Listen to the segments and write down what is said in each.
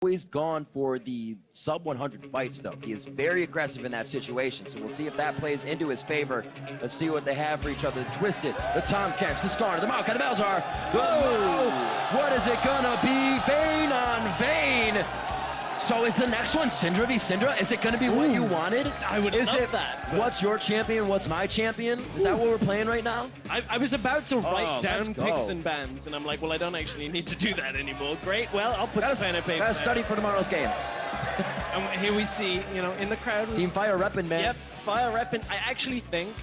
always gone for the sub 100 fights, though. He is very aggressive in that situation, so we'll see if that plays into his favor. Let's see what they have for each other. The Twisted, the Tom Kench, the Scar, the Maokai, the Balzar. Whoa! What is it gonna be? Vein on Vein. So is the next one Syndra v Syndra? Is it gonna be what you wanted? I would love that. What's your champion? What's my champion? Is that what we're playing right now? I was about to write down picks and bans, and I'm like, well, I don't actually need to do that anymore. Great, well, I'll put the pen and paper. Gotta study for tomorrow's games. And here we see, you know, in the crowd. Team Fire reppin', man. Yep, Fire reppin'. I actually think,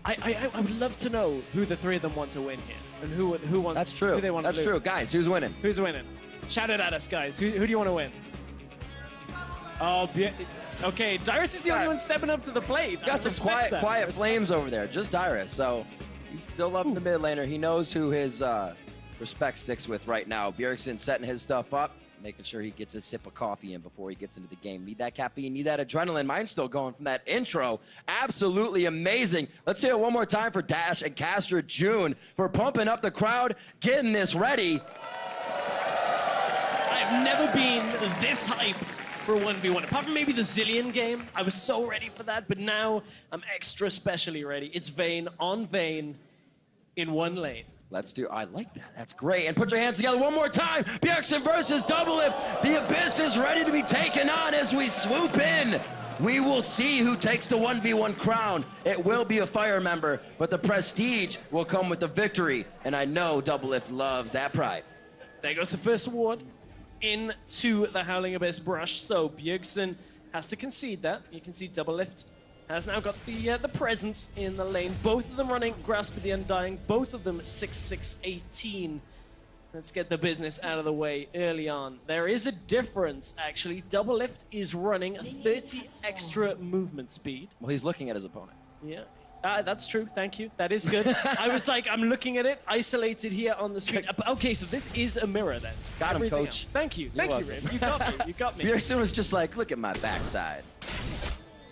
I would love to know who the three of them want to win here, and who wants. That's true. Who they want That's to true, guys. Who's winning? Who's winning? Shout it at us, guys. Who do you want to win? Oh, okay. Dyrus is the only one stepping up to the plate. Got some quiet flames over there. Just Dyrus. So he's still up in the mid laner. He knows who his respect sticks with right now. Bjergsen setting his stuff up, making sure he gets a sip of coffee in before he gets into the game. Need that caffeine, need that adrenaline. Mine's still going from that intro. Absolutely amazing. Let's hear it one more time for Dash and Castor June for pumping up the crowd, getting this ready. I've never been this hyped for a 1v1. Apart from maybe the Zillion game, I was so ready for that, but now I'm extra specially ready. It's Vayne on Vayne in one lane. Let's do, I like that, that's great. And put your hands together one more time. Bjergsen versus Doublelift. The Abyss is ready to be taken on as we swoop in. We will see who takes the 1v1 crown. It will be a Fire member, but the prestige will come with the victory. And I know Doublelift loves that pride. There goes the first award into the Howling Abyss brush. So Bjergsen has to concede that. You can see Doublelift has now got the presence in the lane. Both of them running Grasp of the Undying. Both of them 6-6-18. Let's get the business out of the way early on. There is a difference, actually. Doublelift is running 30 extra movement speed. Well, he's looking at his opponent. Yeah. That's true, thank you. That is good. I was like, I'm looking at it, isolated here on the screen. Okay, so this is a mirror then. Got him, coach. Thank you, Rim. You got me, you got me. Bjergsen was just like, look at my backside.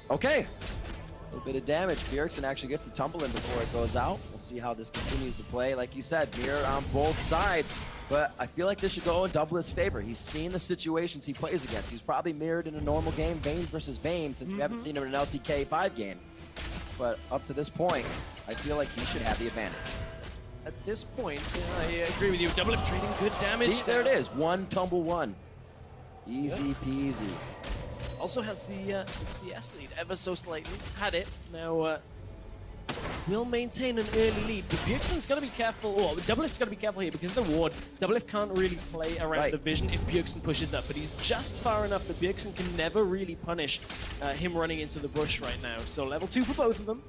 Okay. A little bit of damage. Bjergsen actually gets the tumble in before it goes out. We'll see how this continues to play. Like you said, mirror on both sides. But I feel like this should go in Doublelift's favor. He's seen the situations he plays against. He's probably mirrored in a normal game, Vayne versus Vayne, since we haven't seen him in an LCK 5 game. But up to this point, I feel like he should have the advantage. At this point, I agree with you. Doublelift trading good damage. See, there it is. One tumble one. Easy peasy. Also has the CS lead ever so slightly. Had it. Now will maintain an early lead. But Bjergsen's got to be careful. Or Doublelift's got to be careful here because of the ward. Doublelift can't really play around the vision if Bjergsen pushes up. But he's just far enough that Bjergsen can never really punish him running into the bush right now. So level 2 for both of them.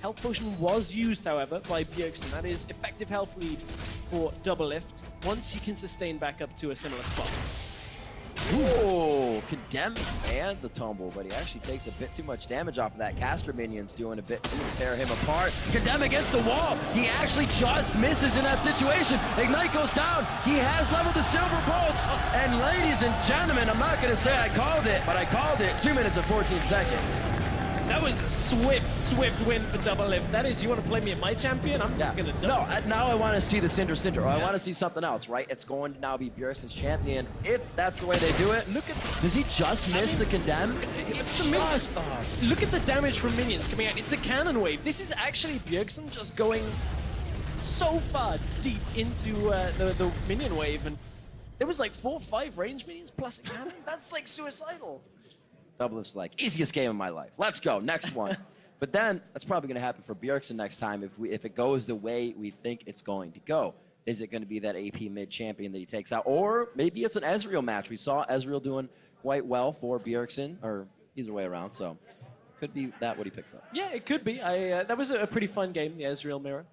Health potion was used, however, by Bjergsen. That is effective health lead for Doublelift once he can sustain back up to a similar spot. Ooh, condemned and the tumble, but he actually takes a bit too much damage off of that. Caster minion's doing a bit too to tear him apart. Condemn against the wall. He actually just misses in that situation. Ignite goes down. He has leveled the silver bolts. And ladies and gentlemen, I'm not going to say I called it, but I called it 2 minutes and 14 seconds. That was a swift win for Doublelift. That is, you want to play me at my champion? I'm just going to No, now I want to see the Syndra, or I want to see something else, right? It's going to now be Bjergsen's champion. If that's the way they do it, look at. Does he just miss the condemn? It's the minions. Look at the damage from minions coming out. It's a cannon wave. This is actually Bjergsen just going so far deep into the minion wave. And there was like 4 or 5 range minions plus a cannon. That's like suicidal. Doublelift's like, easiest game of my life. Let's go, next one. But then, that's probably going to happen for Bjergsen next time if it goes the way we think it's going to go. Is it going to be that AP mid champion that he takes out? Or maybe it's an Ezreal match. We saw Ezreal doing quite well for Bjergsen, or either way around, so could be that what he picks up. Yeah, it could be. That was a pretty fun game, the Ezreal mirror.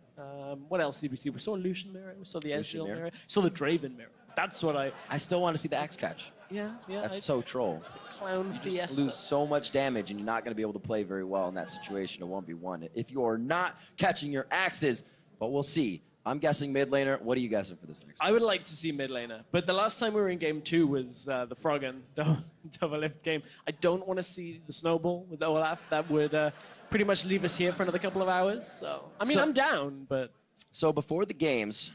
What else did we see? We saw Lucian mirror, we saw the Ezreal mirror, we saw the Draven mirror. That's what I still want to see the axe catch. Yeah. That's so troll. Clown Fiesta. Lose so much damage, and you're not going to be able to play very well in that situation of 1v1 if you are not catching your axes. But we'll see. I'm guessing mid laner. What are you guessing for this next? I would like to see mid laner, but the last time we were in game 2 was the Frog and Doublelift game. I don't want to see the snowball with Olaf. That would pretty much leave us here for another couple of hours. So I mean, I'm down, but so before the games,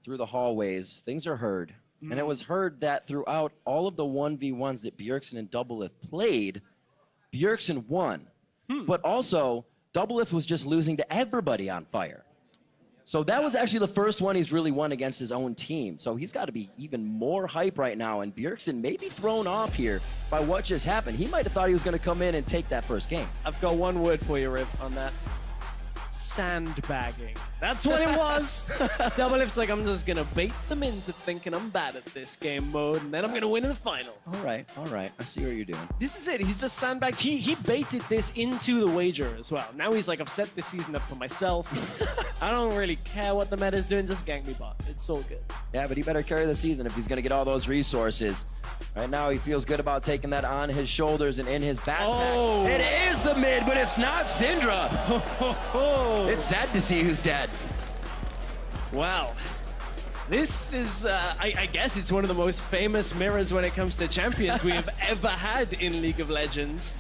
through the hallways, things are heard. And it was heard that throughout all of the 1v1s that Bjergsen and Doublelift played, Bjergsen won. But also, Doublelift was just losing to everybody on fire. So that was actually the first one he's really won against his own team. So he's got to be even more hype right now. And Bjergsen may be thrown off here by what just happened. He might have thought he was going to come in and take that first game. I've got one word for you, Riv, on that. Sandbagging. That's what it was. Doublelift's like, I'm just going to bait them into thinking I'm bad at this game mode, and then I'm going to win in the final. All right. I see what you're doing. This is it. He's just sandbagged. He baited this into the wager as well. Now he's like, I've set this season up for myself. I don't really care what the meta's doing. Just gank me bot. It's all good. Yeah, but he better carry the season if he's going to get all those resources. Right now, he feels good about taking that on his shoulders and in his backpack. Oh. It is the mid, but it's not Syndra. It's sad to see who's dead. Wow. This is, I guess it's one of the most famous mirrors when it comes to champions we have ever had in League of Legends.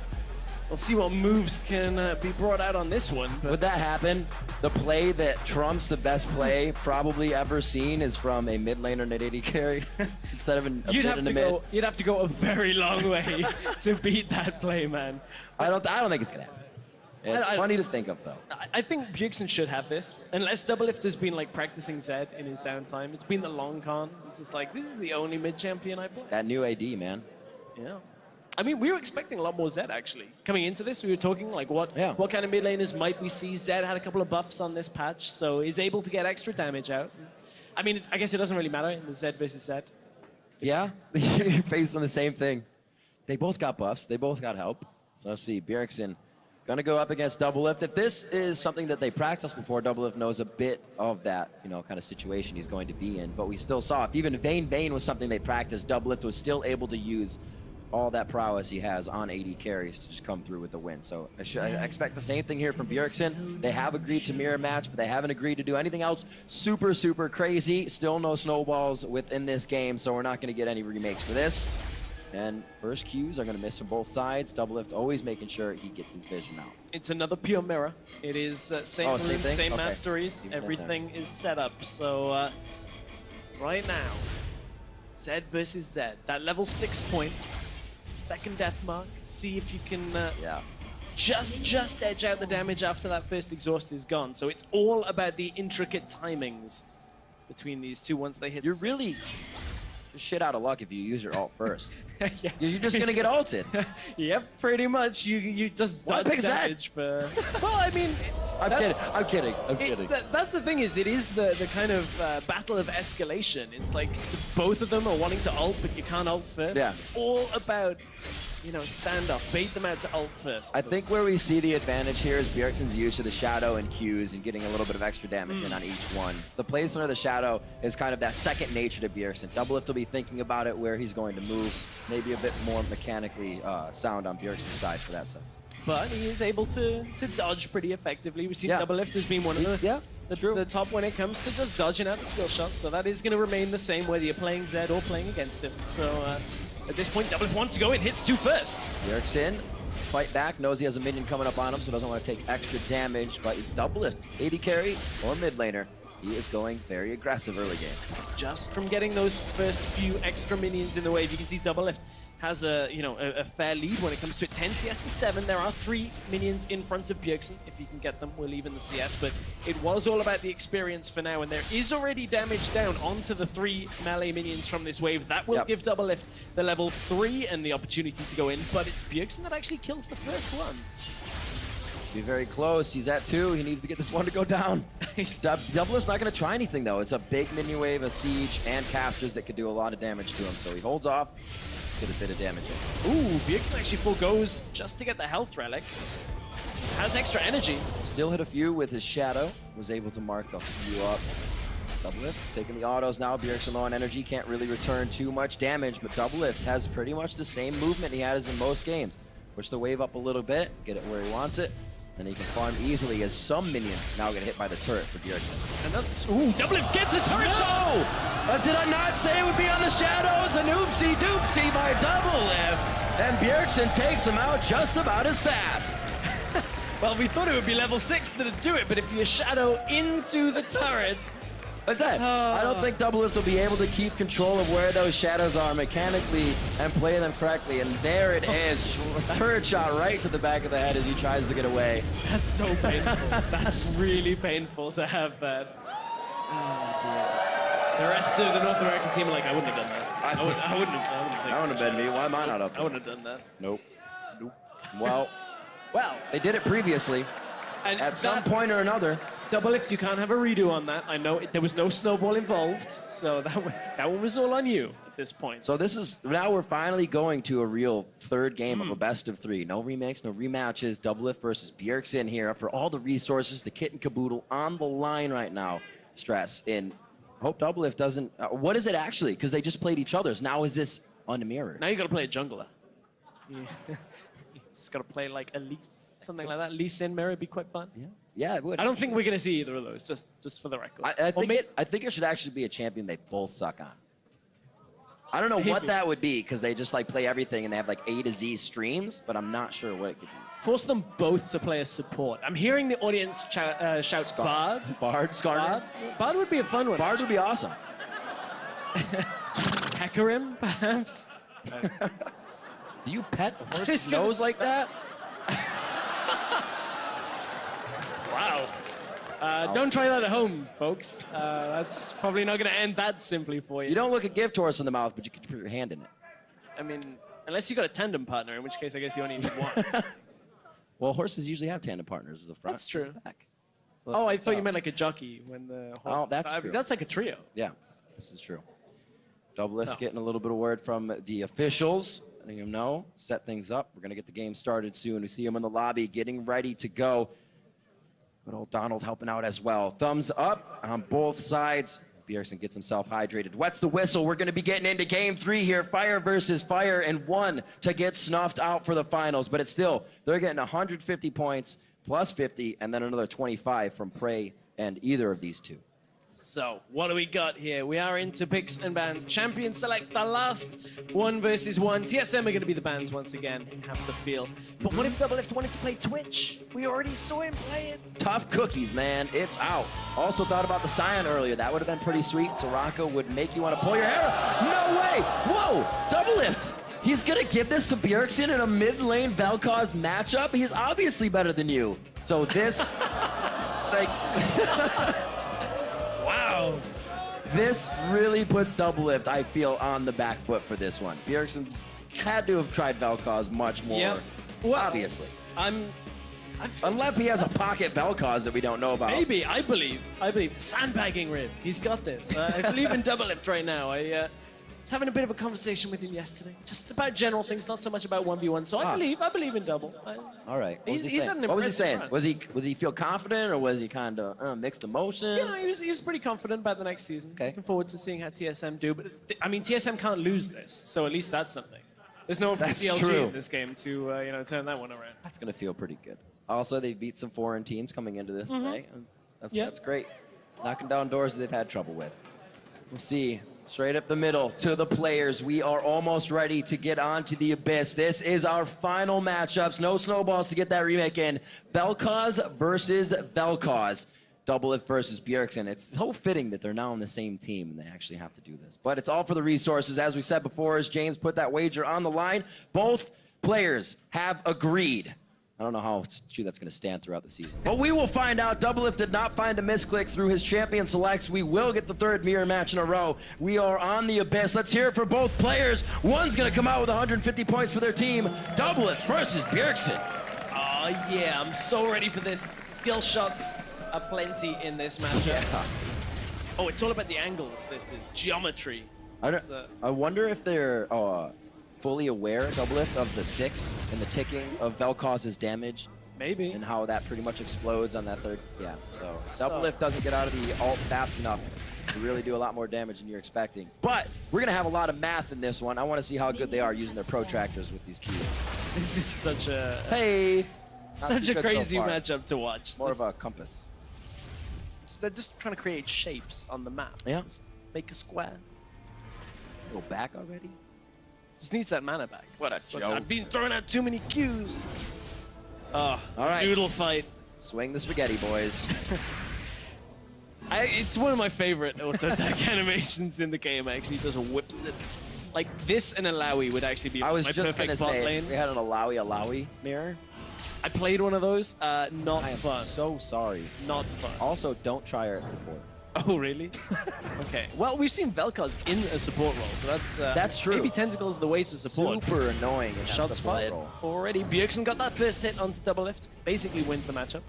We'll see what moves can be brought out on this one. But would that happen? The play that trumps the best play probably ever seen is from a mid laner net 80 carry instead of a mid in the mid. You'd have to go a very long way to beat that play, man. I don't think it's gonna happen. It's funny to think of, though. I think Bjergsen should have this, unless Doublelift has been like practicing Zed in his downtime. It's been the long con. It's just like, this is the only mid champion I play. That new AD, man. Yeah. I mean, we were expecting a lot more Zed, actually. Coming into this, we were talking, like, what kind of mid laners might we see? Zed had a couple of buffs on this patch, so he's able to get extra damage out. I mean, I guess it doesn't really matter in the Zed versus Zed. Yeah, you're facing the same thing. They both got buffs. They both got help. So let's see, Bjergsen going to go up against Doublelift. If this is something that they practiced before, Doublelift knows a bit of that, kind of situation he's going to be in. But we still saw, if even Vayne was something they practiced, Doublelift was still able to use all that prowess he has on 80 carries to just come through with the win. So I expect the same thing here from Bjergsen. They have agreed to mirror match, but they haven't agreed to do anything else super, super crazy. Still no snowballs within this game, so we're not going to get any remakes for this. And first Qs are going to miss from both sides. Doublelift always making sure he gets his vision out. It's another pure mirror. It is same room, same okay. Masteries. Everything is set up. So right now, Zed versus Zed. That level 6 point. Second death mark. See if you can just edge out the damage after that first exhaust is gone. So it's all about the intricate timings between these two once they hit. You're really shit out of luck if you use your ult first. Yeah. You're just gonna get ulted. Yep, pretty much. You just dodge damage for. Well, I mean. I'm kidding. That's the thing is, it is the kind of battle of escalation. It's like both of them are wanting to ult, but you can't ult first. Yeah. It's all about, standoff, bait them out to ult first. I think where we see the advantage here is Bjergsen's use of the Shadow and Qs and getting a little bit of extra damage in on each one. The placement of the Shadow is kind of that second nature to Bjergsen. Doublelift will be thinking about it, where he's going to move, maybe a bit more mechanically sound on Bjergsen's side for that sense. But he is able to dodge pretty effectively. We've seen Doublelift has been one of the top when it comes to just dodging out the skill shots. So that is going to remain the same whether you're playing Zed or playing against him. So at this point, Doublelift wants to go in, hits 2 first. Bjergsen, fight back, knows he has a minion coming up on him, so doesn't want to take extra damage. But Doublelift, 80 carry or mid laner, he is going very aggressive early game. Just from getting those first few extra minions in the wave, you can see Doublelift has a fair lead when it comes to it. 10 CS to 7. There are 3 minions in front of Bjergsen. If you can get them, we'll even the CS. But it was all about the experience for now. And there is already damage down onto the 3 melee minions from this wave. That will give Doublelift the level 3 and the opportunity to go in. But it's Bjergsen that actually kills the first one. Be very close. He's at 2. He needs to get this one to go down. Doublelift's not going to try anything, though. It's a big minion wave, a siege, and casters that could do a lot of damage to him. So he holds off. Get a bit of damage in. Ooh, Bjergsen actually forgoes just to get the health relic. Has extra energy. Still hit a few with his Shadow. Was able to mark a few up. Doublelift taking the autos now. Bjergsen low on energy. Can't really return too much damage, but Doublelift has pretty much the same movement he has in most games. Push the wave up a little bit, get it where he wants it, and he can farm easily as some minions now get hit by the turret for Bjergsen. And that's, ooh, Doublelift gets a turret shot! Did I not say it would be on the Shadows? An oopsie doopsie by Doublelift. And Bjergsen takes him out just about as fast. Well, we thought it would be level 6 that'd do it, but if you shadow into the turret, I said, I don't think Doublelift will be able to keep control of where those shadows are mechanically and play them correctly. And there it is. Turret shot right to the back of the head as he tries to get away. That's so painful. That's really painful to have that. Oh, dear. The rest of the North American team are like, I wouldn't have done that. I wouldn't have been me. Why am I not up there? I wouldn't have done that. Nope. Well, they did it previously. And at some point or another. Doublelift, you can't have a redo on that. I know there was no snowball involved, so that one was all on you at this point. So now we're finally going to a real third game of a best of 3. No remakes, no rematches. Doublelift versus Bjergsen here for all the resources, the kit and caboodle on the line right now. Stress. And hope Doublelift doesn't. What is it actually? Because they just played each other's. Now is this unmirrored? Now you got to play a jungler. Yeah. You just got to play like Elise, something like that. Elise in mirror would be quite fun. Yeah, it would. I don't think we're going to see either of those, just for the record. I think it should actually be a champion they both suck on. I don't know what that would be, because they just like play everything and they have like A to Z streams, but I'm not sure what it could be. Force them both to play a support. I'm hearing the audience shout Bard. Skarner. Bard would be a fun one. Bard would be awesome. Hecarim, perhaps? Do you pet a horse's nose like that? Wow. Don't try that at home, folks. That's probably not going to end that simply for you. You don't look a gift horse in the mouth, but you can put your hand in it. I mean, unless you got a tandem partner, in which case I guess you only need one. Well, horses usually have tandem partners as the front. That's true. Back. Oh, I thought you meant like a jockey when the horse... Oh, that's true. That's like a trio. Yeah, this is true. Doublelift getting a little bit of word from the officials. Letting them know, set things up. We're going to get the game started soon. We see him in the lobby getting ready to go. But old Donald helping out as well. Thumbs up on both sides. Bjergsen gets himself hydrated. Wets the whistle. We're going to be getting into game 3 here. Fire versus fire, and 1 to get snuffed out for the finals. But it's still, they're getting 150 points plus 50, and then another 25 from Prey and either of these two. So, what do we got here? We are into picks and bans. Champions select the last 1 versus 1. TSM are going to be the bans once again, you have to feel. But what if Doublelift wanted to play Twitch? We already saw him play it. Tough cookies, man. It's out. Also thought about the Scion earlier. That would have been pretty sweet. Soraka would make you want to pull your hair out. No way! Whoa! Doublelift! He's going to give this to Bjergsen in a mid-lane Vel'Koz matchup? He's obviously better than you. So this, like... Wow. This really puts Doublelift, I feel, on the back foot for this one. Bjergsen's had to have tried Vel'Koz much more, well, obviously. Unless he has a pocket Vel'Koz that we don't know about. Maybe, I believe. Sandbagging Rib, he's got this. I believe in Doublelift right now. I was having a bit of a conversation with him yesterday, just about general things, not so much about 1v1. So I believe in Double. All right. What was he saying? Was he feel confident, or was he kind of mixed emotion? You know, he was pretty confident about the next season. Okay. Looking forward to seeing how TSM do. But I mean, TSM can't lose this, so at least that's something. There's no one from CLG in this game to turn that one around. That's gonna feel pretty good. Also, they've beat some foreign teams coming into this play. That's great. Knocking down doors that they've had trouble with. We'll see. Straight up the middle to the players. We are almost ready to get on to the Abyss. This is our final matchups. No snowballs to get that remake in. Vel'Koz versus Vel'Koz. Doublelift versus Bjergsen. It's so fitting that they're now on the same team and they actually have to do this. But it's all for the resources. As we said before, as James put that wager on the line, both players have agreed. I don't know how true that's going to stand throughout the season. But we will find out. Doublelift did not find a misclick through his champion selects. We will get the 3rd mirror match in a row. We are on the Abyss. Let's hear it for both players. One's going to come out with 150 points for their team. Doublelift versus Bjergsen. Oh, yeah. I'm so ready for this. Skill shots are plenty in this matchup. Yeah. Oh, it's all about the angles. This is geometry. I wonder if they're... fully aware, Doublelift, of the 6 and the ticking of Vel'Koz's damage. Maybe. And how that pretty much explodes on that 3rd. Yeah, so Doublelift doesn't get out of the ult fast enough to really do a lot more damage than you're expecting. But we're going to have a lot of math in this one. I want to see how good they are using their protractors with these keys. This is such a... Hey! Such a crazy matchup to watch. More of a compass. So they're just trying to create shapes on the map. Yeah. Just make a square. Go back already? Just needs that mana back. What a joke. I've been throwing out too many Qs. Oh, all right. Noodle fight. Swing the spaghetti, boys. It's one of my favorite auto attack animations in the game. Actually, just whips it. Like this and Alawi would actually be I was my just perfect gonna bot say, lane. we had an Alawi mirror. I played one of those. Not I am fun. so sorry. Not fun. Also, don't try her at support. Oh, really? Okay. Well, we've seen Vel'Koz in a support role, so that's true. Maybe Tentacle's the way to support. Super annoying in that Shots support fired role. already. Bjergsen got that first hit onto Doublelift. Basically wins the matchup.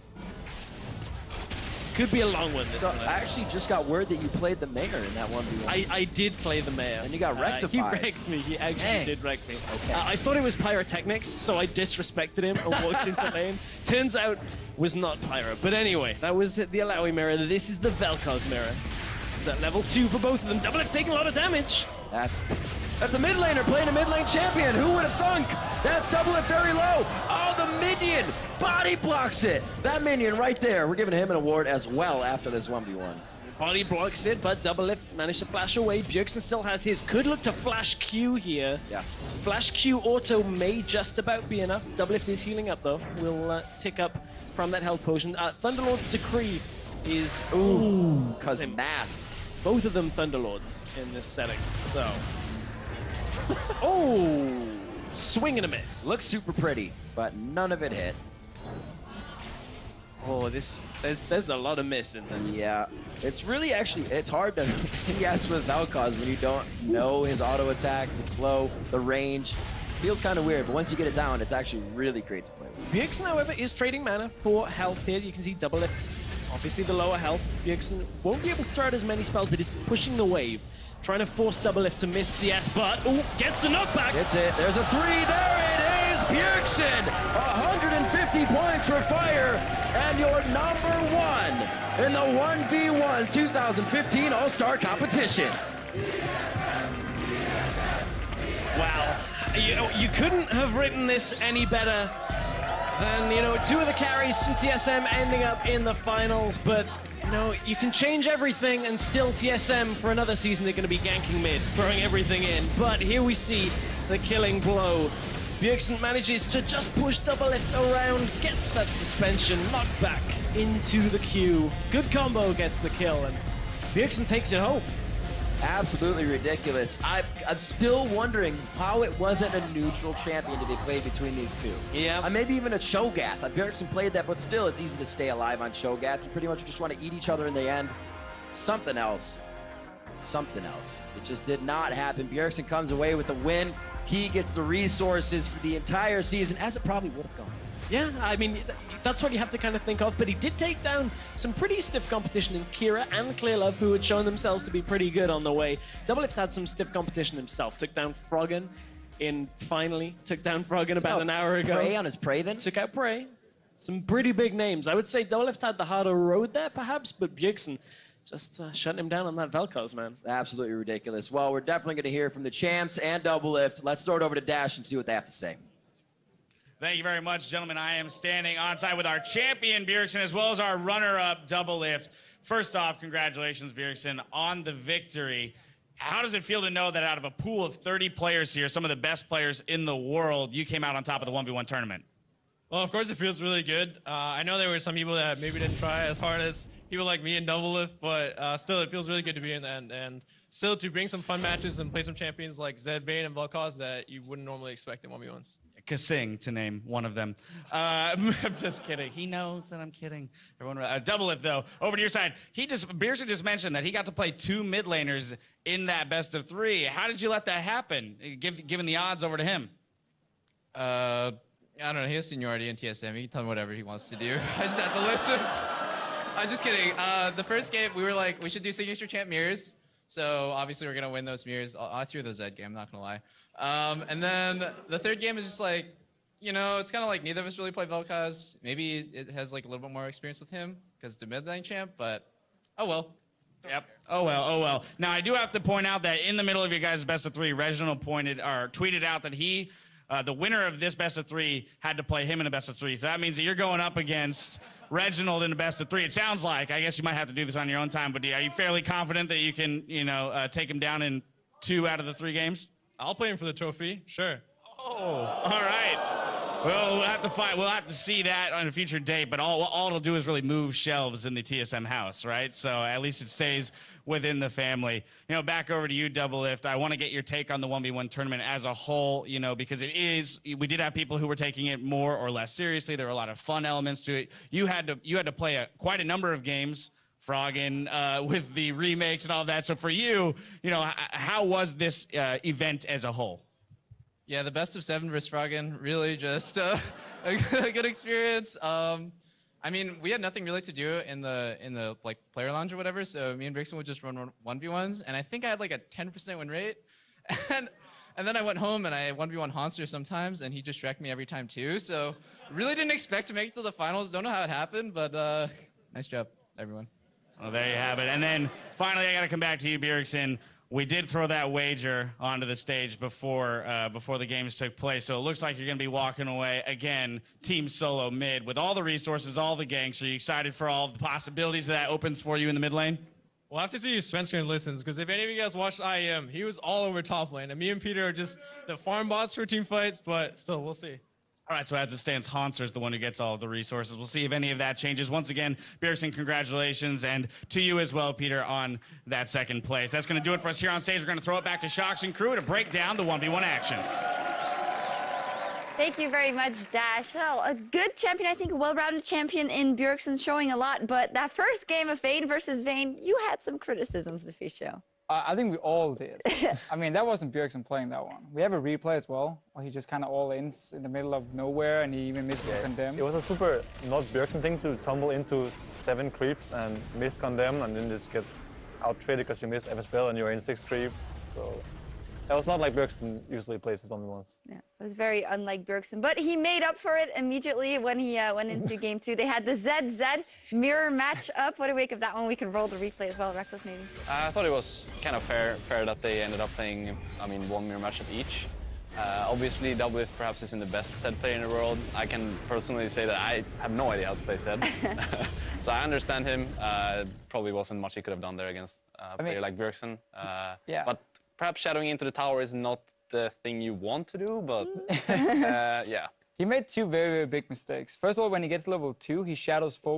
Could be a long one this So one. I actually just got word that you played the mayor in that 1v1. I did play the mayor. And you got He rectified. wrecked me. He actually did wreck me. Okay. I thought it was pyrotechnics, so I disrespected him and walked into lane. Turns out, was not pyro. But anyway, that was the Alawi mirror. This is the Vel'Koz mirror. It's level 2 for both of them. Doublelift taking a lot of damage. That's a mid laner playing a mid lane champion. Who would have thunk? That's Doublelift very low. Oh, the minion body blocks it. That minion right there. We're giving him an award as well after this 1v1. Body blocks it, but Doublelift managed to flash away. Bjergsen still has his. Could look to flash Q here. Yeah. Flash Q auto may just about be enough. Doublelift is healing up though. Will tick up from that health potion. Thunderlord's Decree is Cause math. both of them Thunderlords in this setting. So, oh, swing and a miss. Looks super pretty, but none of it hit. Oh, there's a lot of miss in this. Yeah, it's really it's hard to CS with Vel'Koz when you don't know his auto attack, the slow, the range. Feels kind of weird, but once you get it down, it's actually really great to play with. Bjergsen, however, is trading mana for health here. You can see Doublelift, obviously the lower health. Bjergsen won't be able to throw out as many spells, but is pushing the wave. Trying to force Doublelift to miss CS, but gets a knockback. It's it. There's a 3. There it is. Bjergsen, 150 points for fire, and your number 1 in the 1v1 2015 All-Star competition. Wow, you couldn't have written this any better than, 2 of the carries from TSM ending up in the finals, but you can change everything and still TSM for another season they're going to be ganking mid, throwing everything in. But here we see the killing blow. Bjergsen manages to just push Doublelift around, gets that suspension, knocked back into the queue. Good combo gets the kill, and Bjergsen takes it home. Absolutely ridiculous. I'm still wondering how it wasn't a neutral champion to be played between these two. Yeah. Maybe even a Cho'Gath. Bjergsen played that, but still, it's easy to stay alive on Cho'Gath. You pretty much just want to eat each other in the end. Something else. Something else. It just did not happen. Bjergsen comes away with the win. He gets the resources for the entire season, as it probably would have gone. Yeah, I mean, that's what you have to kind of think of, but he did take down some pretty stiff competition in Kira and Clearlove, who had shown themselves to be pretty good on the way. Doublelift had some stiff competition himself, took down Froggen took down Froggen about an hour ago. Prey on his Praven? Took out Prey. Some pretty big names. I would say Doublelift had the harder road there, perhaps, but Bjergsen just shutting him down on that Vel'Koz, man. It's absolutely ridiculous. Well, we're definitely going to hear from the champs and Doublelift. Let's throw it over to Dash and see what they have to say. Thank you very much, gentlemen. I am standing on side with our champion, Bjergsen, as well as our runner-up, Doublelift. First off, congratulations, Bjergsen, on the victory. How does it feel to know that out of a pool of 30 players here, some of the best players in the world, you came out on top of the 1v1 tournament? Well, of course, it feels really good. I know there were some people that maybe didn't try as hard as people like me and Doublelift, but still, it feels really good to be in the end. And still, to bring some fun matches and play some champions like Zed, Bane, and Vel'Koz that you wouldn't normally expect in 1v1s. Kasing, to name one of them. I'm just kidding. He knows that I'm kidding. Everyone, Doublelift, though, over to your side. Bjergsen just mentioned that he got to play 2 mid laners in that best of 3. How did you let that happen, given the odds over to him? I don't know. He has seniority in TSM. He can tell me whatever he wants to do. I just have to listen. I'm just kidding. The first game, we were like, we should do signature champ mirrors. So obviously we're going to win those mirrors. I threw those Zed game, I'm not going to lie. And then the third game is just like, it's kind of like neither of us really play Vel'Koz. Maybe it has like a little bit more experience with him because the mid lane champ, but oh well. Yep. Oh well. Now I do have to point out that in the middle of your guys' best of 3, Reginald tweeted out that he, the winner of this best of 3, had to play him in a best of 3. So that means that you're going up against Reginald in a best of 3. It sounds like. I guess you might have to do this on your own time, but are you fairly confident that you can, take him down in 2 out of the 3 games? I'll play him for the trophy, sure. Oh, all right. Well, we'll have to fight. We'll have to see that on a future date. But all it'll do is really move shelves in the TSM house, right? So at least it stays within the family. You know, back over to you, Doublelift. I want to get your take on the 1v1 tournament as a whole. You know, because we did have people who were taking it more or less seriously. There were a lot of fun elements to it. You had to play quite a number of games. Froggen with the remakes and all that. So for you, you know, how was this event as a whole? Yeah, the best of 7 versus Froggen, really just a good experience. I mean, we had nothing really to do in the like player lounge or whatever, so me and Bjergsen would just run 1v1s, and I think I had like a 10% win rate. And then I went home and I 1v1 Hanser sometimes, and he just wrecked me every time too. So really didn't expect to make it to the finals. Don't know how it happened, but nice job, everyone. Well, there you have it. And then finally, I got to come back to you, Bjergsen. We did throw that wager onto the stage before the games took place, so it looks like you're going to be walking away again, team solo mid, with all the resources, all the ganks. Are you excited for all the possibilities that opens for you in the mid lane? We'll have to see if Spencer listens, because if any of you guys watched IEM, he was all over top lane, and me and Peter are just the farm bots for team fights, but still, we'll see. All right, so as it stands, Hanser is the one who gets all of the resources. We'll see if any of that changes. Once again, Bjergsen, congratulations, and to you as well, Peter, on that second place. That's going to do it for us here on stage. We're going to throw it back to Shox and crew to break down the 1v1 action. Thank you very much, Dash. Well, a good champion, I think a well-rounded champion in Bjergsen, showing a lot, but that first game of Vayne versus Vayne, you had some criticisms, Deficio. I think we all did. I mean, that wasn't Bjergsen playing that one. We have a replay as well, where he just kind of all-ins in the middle of nowhere, and he even missed the condemn. It was a super not Bjergsen thing to tumble into 7 creeps and miss condemn, and then just get out-traded because you missed FSBL and you're in 6 creeps. So that was not like Bjergsen usually plays his 1v1s. Yeah, it was very unlike Bjergsen, but he made up for it immediately when he went into game 2. They had the ZZ mirror match up. What do you make of that one? We can roll the replay as well. Reckless, maybe. I thought it was kind of fair that they ended up playing, I mean, 1 mirror matchup each. Obviously, Doublelift perhaps isn't the best Zed player in the world. I can personally say that I have no idea how to play Zed. So I understand him. Probably wasn't much he could have done there against a player like Bjergsen. Yeah. But perhaps shadowing into the tower is not the thing you want to do, but yeah. He made 2 very, very big mistakes. First of all, when he gets level 2, he shadows forward.